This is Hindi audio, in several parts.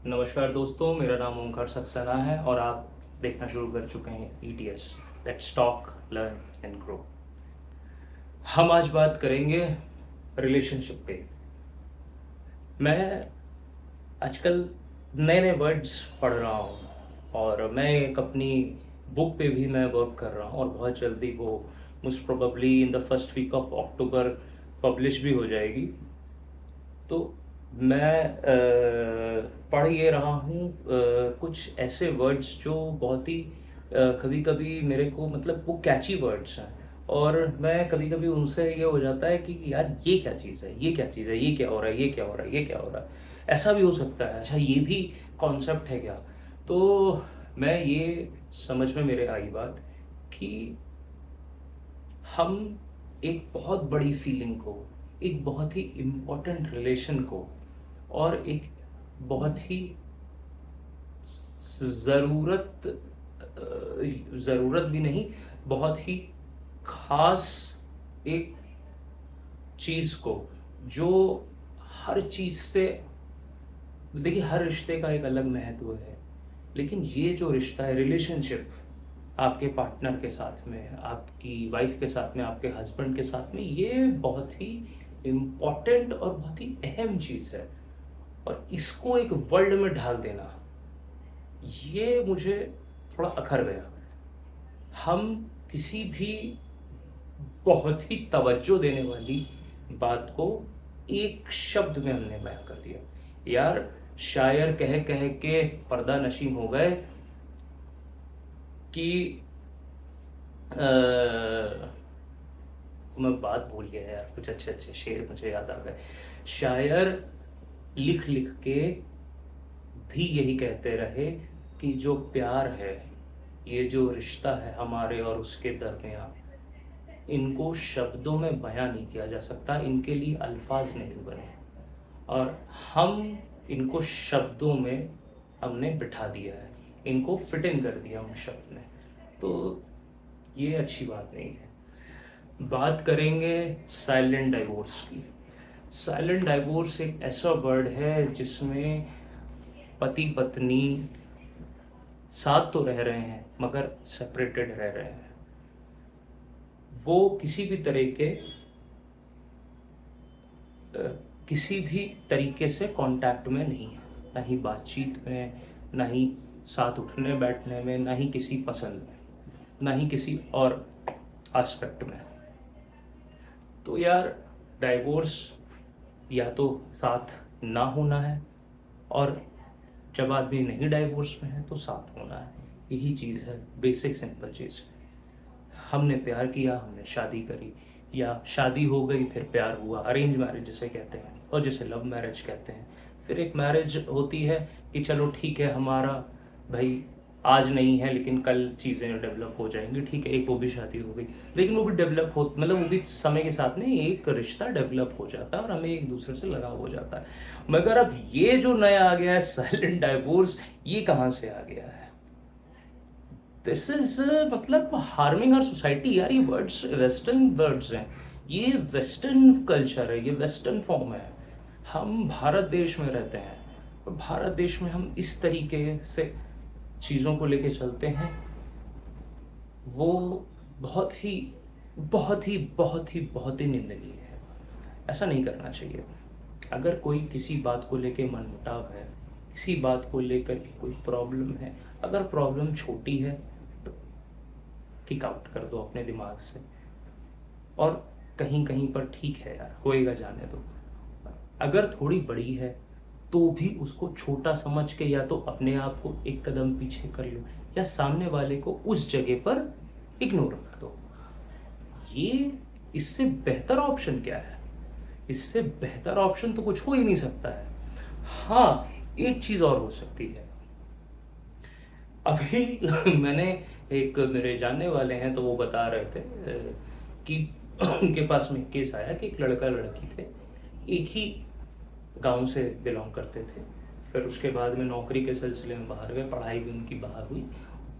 नमस्कार दोस्तों, मेरा नाम ओंकार सक्सेना है और आप देखना शुरू कर चुके हैं ETS। Let's talk, learn and grow. हम आज बात करेंगे रिलेशनशिप पे। मैं आजकल नए नए वर्ड्स पढ़ रहा हूँ और मैं एक अपनी बुक पे भी मैं वर्क कर रहा हूँ और बहुत जल्दी वो most probably in the first week of October publish भी हो जाएगी। तो मैं पढ़ ये रहा हूँ कुछ ऐसे वर्ड्स जो बहुत ही कभी कभी मेरे को मतलब वो कैची वर्ड्स हैं और मैं कभी कभी उनसे ये हो जाता है कि यार ये क्या चीज़ है, ये क्या चीज़ है, ये क्या हो रहा है, ये क्या हो रहा है, ये क्या हो रहा है। ऐसा भी हो सकता है, अच्छा ये भी कॉन्सेप्ट है क्या। तो मैं ये समझ में मेरे आई बात कि हम एक बहुत बड़ी फीलिंग को, एक बहुत ही इम्पोर्टेंट रिलेशन को और एक बहुत ही ज़रूरत ज़रूरत भी नहीं, बहुत ही खास एक चीज़ को, जो हर चीज़ से, देखिए हर रिश्ते का एक अलग महत्व है, लेकिन ये जो रिश्ता है, रिलेशनशिप, आपके पार्टनर के साथ में, आपकी वाइफ के साथ में, आपके हस्बैंड के साथ में, ये बहुत ही इम्पॉर्टेंट और बहुत ही अहम चीज़ है। और इसको एक वर्ल्ड में ढाल देना, ये मुझे थोड़ा अखर गया। हम किसी भी बहुत ही तवज्जो देने वाली बात को एक शब्द में हमने बयां कर दिया। यार शायर कह कह के पर्दा नशी हो गए कि मैं बात भूल गया यार, कुछ अच्छे अच्छे शेर मुझे याद आ गए। शायर लिख लिख के भी यही कहते रहे कि जो प्यार है, ये जो रिश्ता है हमारे और उसके दरमियान, इनको शब्दों में बयां नहीं किया जा सकता, इनके लिए अल्फाज नहीं बने। और हम इनको शब्दों में हमने बिठा दिया है, इनको फिट इन कर दिया उन शब्द में। तो ये अच्छी बात नहीं है। बात करेंगे साइलेंट डाइवोर्स की। साइलेंट डाइवोर्स एक ऐसा वर्ड है जिसमें पति पत्नी साथ तो रह रहे हैं मगर सेपरेटेड रह रहे हैं। वो किसी भी तरीके से कांटेक्ट में नहीं है, ना ही बातचीत में, ना ही साथ उठने बैठने में, ना ही किसी पसंद में, ना ही किसी और एस्पेक्ट में। तो यार डाइवोर्स या तो साथ ना होना है, और जब आदमी नहीं डाइवोर्स में है तो साथ होना है। यही चीज़ है, बेसिक सिंपल चीज़। हमने प्यार किया, हमने शादी करी, या शादी हो गई फिर प्यार हुआ, अरेंज मैरिज जिसे कहते हैं और जिसे लव मैरिज कहते हैं। फिर एक मैरिज होती है कि चलो ठीक है, हमारा भाई आज नहीं है लेकिन कल चीज़ें डेवलप हो जाएंगी, ठीक है, एक वो भी शादी हो गई। लेकिन वो भी डेवलप हो, मतलब वो भी समय के साथ में एक रिश्ता डेवलप हो जाता है और हमें एक दूसरे से लगाव हो जाता है। मगर अब ये जो नया आ गया है साइलेंट डाइवोर्स, ये कहाँ से आ गया है? दिस इज मतलब हार्मिंग आवर सोसाइटी यार। ये वर्ड्स वेस्टर्न वर्ड्स हैं, ये वेस्टर्न कल्चर है, ये वेस्टर्न फॉर्म है। हम भारत देश में रहते हैं और भारत देश में हम इस तरीके से चीज़ों को लेके चलते हैं। वो बहुत ही बहुत ही बहुत ही बहुत ही निंदनीय है। ऐसा नहीं करना चाहिए। अगर कोई किसी बात को लेके मनमुटाव है, किसी बात को लेकर के कोई प्रॉब्लम है, अगर प्रॉब्लम छोटी है तो किक आउट कर दो अपने दिमाग से। और कहीं कहीं पर ठीक है यार, होएगा, जाने दो। अगर थोड़ी बड़ी है तो भी उसको छोटा समझ के या तो अपने आप को एक कदम पीछे कर लो, या सामने वाले को उस जगह पर इग्नोर कर दो। ये इससे बेहतर ऑप्शन क्या है? इससे बेहतर ऑप्शन तो कुछ हो ही नहीं सकता है। हाँ, एक चीज और हो सकती है। अभी मैंने, एक मेरे जानने वाले हैं तो वो बता रहे थे कि उनके पास में केस आया कि एक लड़का लड़की थे, एक ही गांव से बिलोंग करते थे। फिर उसके बाद में नौकरी के सिलसिले में बाहर गए, पढ़ाई भी उनकी बाहर हुई।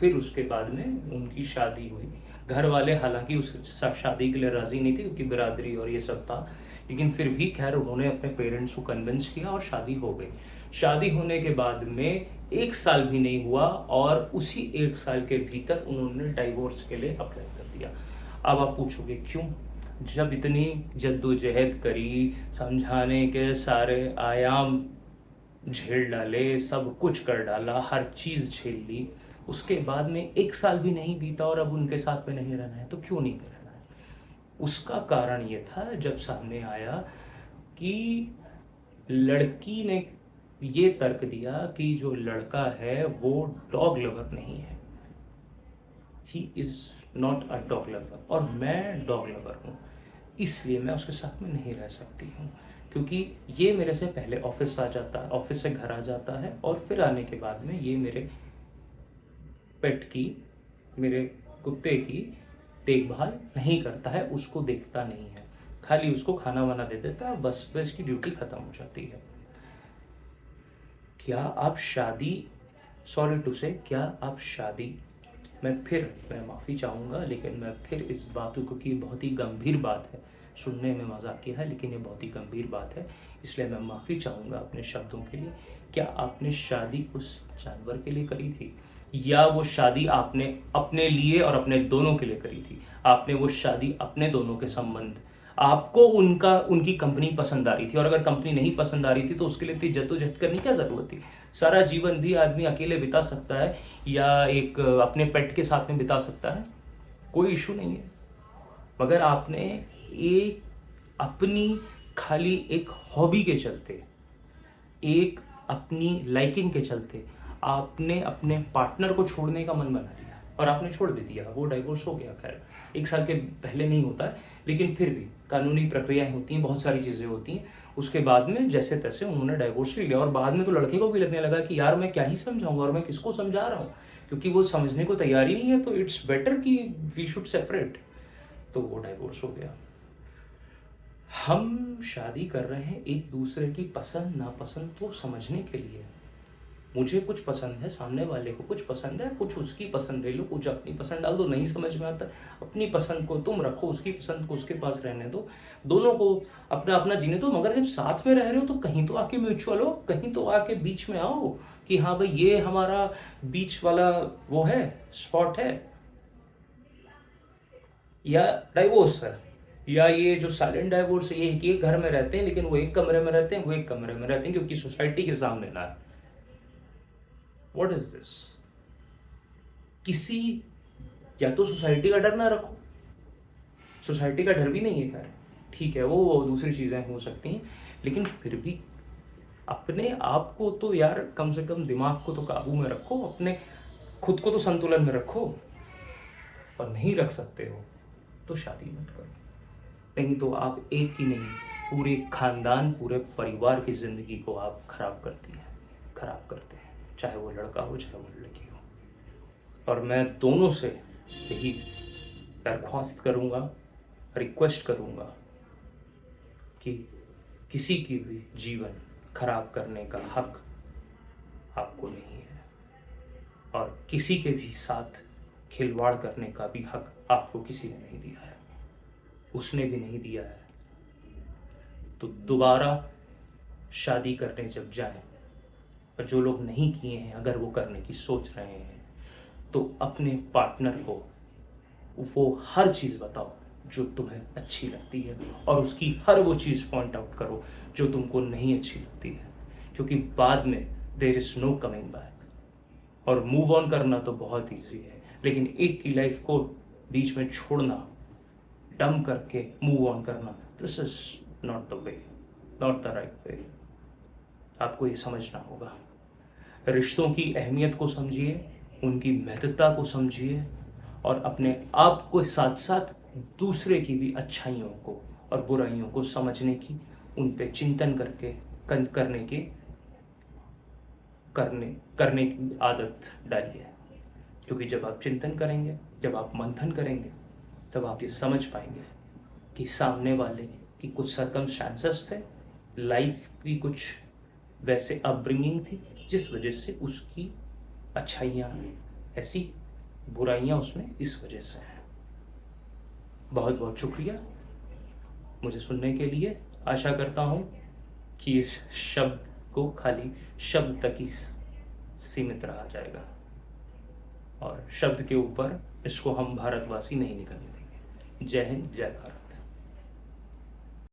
फिर उसके बाद में उनकी शादी हुई। घर वाले हालांकि उस शादी के लिए राज़ी नहीं थे क्योंकि बिरादरी और ये सब था, लेकिन फिर भी खैर उन्होंने अपने पेरेंट्स को कन्विंस किया और शादी हो गई। शादी होने के बाद में 1 साल भी नहीं हुआ और उसी 1 साल के भीतर उन्होंने डाइवोर्स के लिए अप्लाई कर दिया। अब आप पूछोगे क्यों? जब इतनी जद्दोजहद करी, समझाने के सारे आयाम झेल डाले, सब कुछ कर डाला, हर चीज़ झेल ली, उसके बाद में 1 साल भी नहीं बीता और अब उनके साथ में नहीं रहना है, तो क्यों नहीं रहना है? उसका कारण ये था, जब सामने आया कि लड़की ने ये तर्क दिया कि जो लड़का है वो डॉग लवर नहीं है, he is not a dog lover, और मैं डॉग लवर हूँ, इसलिए मैं उसके साथ में नहीं रह सकती हूँ, क्योंकि ये मेरे से पहले ऑफिस आ जाता है, ऑफिस से घर आ जाता है, और फिर आने के बाद में ये मेरे पेट की, मेरे कुत्ते की देखभाल नहीं करता है, उसको देखता नहीं है, खाली उसको खाना वाना दे देता है, बस इसकी ड्यूटी ख़त्म हो जाती है। क्या आप शादी, सॉरी टू से, क्या आप शादी, मैं माफ़ी चाहूँगा, लेकिन मैं फिर इस बात को, क्योंकि बहुत ही गंभीर बात है, सुनने में मजाकिया है लेकिन ये बहुत ही गंभीर बात है, इसलिए मैं माफ़ी चाहूँगा अपने शब्दों के लिए। क्या आपने शादी उस जानवर के लिए करी थी, या वो शादी आपने अपने लिए और अपने दोनों के लिए करी थी? आपने वो शादी अपने दोनों के संबंध, आपको उनकी कंपनी पसंद आ रही थी, और अगर कंपनी नहीं पसंद आ रही थी तो उसके लिए इतनी जद्दोजहद करने की क्या ज़रूरत थी? सारा जीवन भी आदमी अकेले बिता सकता है या एक अपने पेट के साथ में बिता सकता है, कोई इशू नहीं है। मगर आपने एक अपनी खाली एक हॉबी के चलते, एक अपनी लाइकिंग के चलते आपने अपने पार्टनर को छोड़ने का मन बना लिया, और आपने छोड़ भी दिया, वो डाइवोर्स हो गया। खैर 1 साल के पहले नहीं होता है, लेकिन फिर भी कानूनी प्रक्रियाएं होती हैं, बहुत सारी चीज़ें होती हैं, उसके बाद में जैसे तैसे उन्होंने डाइवोर्स ले लिया, और बाद में तो लड़के को भी लगने लगा कि यार मैं क्या ही समझाऊंगा, और मैं किसको समझा रहा हूँ, क्योंकि वो समझने को तैयार ही नहीं है, तो इट्स बेटर कि वी शुड सेपरेट, तो वो डाइवोर्स हो गया। हम शादी कर रहे हैं एक दूसरे की पसंद नापसंद को समझने के लिए। मुझे कुछ पसंद है, सामने वाले को कुछ पसंद है, कुछ उसकी पसंद ले लो, कुछ अपनी पसंद डाल दो, नहीं समझ में आता अपनी पसंद को तुम रखो, उसकी पसंद को उसके पास रहने दो, दोनों को अपना अपना जीने दो। मगर जब साथ में रह रहे हो तो कहीं तो आके म्यूचुअल हो, कहीं तो आके बीच में आओ कि हाँ भाई ये हमारा बीच वाला वो है, स्पॉट है, या डाइवोर्स है, या ये जो साइलेंट डाइवोर्स है, ये एक घर में रहते हैं लेकिन वो एक कमरे में रहते हैं, वो एक कमरे में रहते हैं, क्योंकि सोसाइटी के सामने ना है। What is this? किसी, या तो सोसाइटी का डर ना रखो, सोसाइटी का डर भी नहीं है, खैर ठीक है, वो दूसरी चीज़ें हो सकती हैं, लेकिन फिर भी अपने आप को तो यार कम से कम दिमाग को तो काबू में रखो, अपने खुद को तो संतुलन में रखो, और नहीं रख सकते हो तो शादी मत करो, नहीं तो आप एक की नहीं, पूरे खानदान, पूरे परिवार की ज़िंदगी को आप खराब करते हैं, चाहे वो लड़का हो चाहे वो लड़की हो। और मैं दोनों से यही दरख्वास्त करूँगा, रिक्वेस्ट करूँगा कि किसी की भी जीवन खराब करने का हक आपको नहीं है, और किसी के भी साथ खिलवाड़ करने का भी हक आपको किसी ने नहीं दिया है, उसने भी नहीं दिया है। तो दोबारा शादी करने जब जाएं, और जो लोग नहीं किए हैं अगर वो करने की सोच रहे हैं, तो अपने पार्टनर को वो हर चीज़ बताओ जो तुम्हें अच्छी लगती है, और उसकी हर वो चीज़ पॉइंट आउट करो जो तुमको नहीं अच्छी लगती है, क्योंकि बाद में there is no coming back, और मूव ऑन करना तो बहुत ईजी है, लेकिन एक की लाइफ को बीच में छोड़ना, डम करके मूव ऑन करना, this is not the way, not the right way. आपको ये समझना होगा। रिश्तों की अहमियत को समझिए, उनकी महत्वता को समझिए, और अपने आप को साथ साथ दूसरे की भी अच्छाइयों को और बुराइयों को समझने की, उन पे चिंतन करके करने की आदत डालिए, क्योंकि जब आप चिंतन करेंगे, जब आप मंथन करेंगे, तब आप ये समझ पाएंगे कि सामने वाले की कुछ सर्कमस्टांसेस थे, लाइफ की कुछ वैसे अपब्रिंगिंग थी जिस वजह से उसकी अच्छाइयाँ ऐसी, बुराइयाँ उसमें इस वजह से हैं। बहुत बहुत शुक्रिया मुझे सुनने के लिए। आशा करता हूँ कि इस शब्द को खाली शब्द तक ही सीमित रहा जाएगा और शब्द के ऊपर इसको हम भारतवासी नहीं निकलने देंगे। जय हिंद, जय भारत।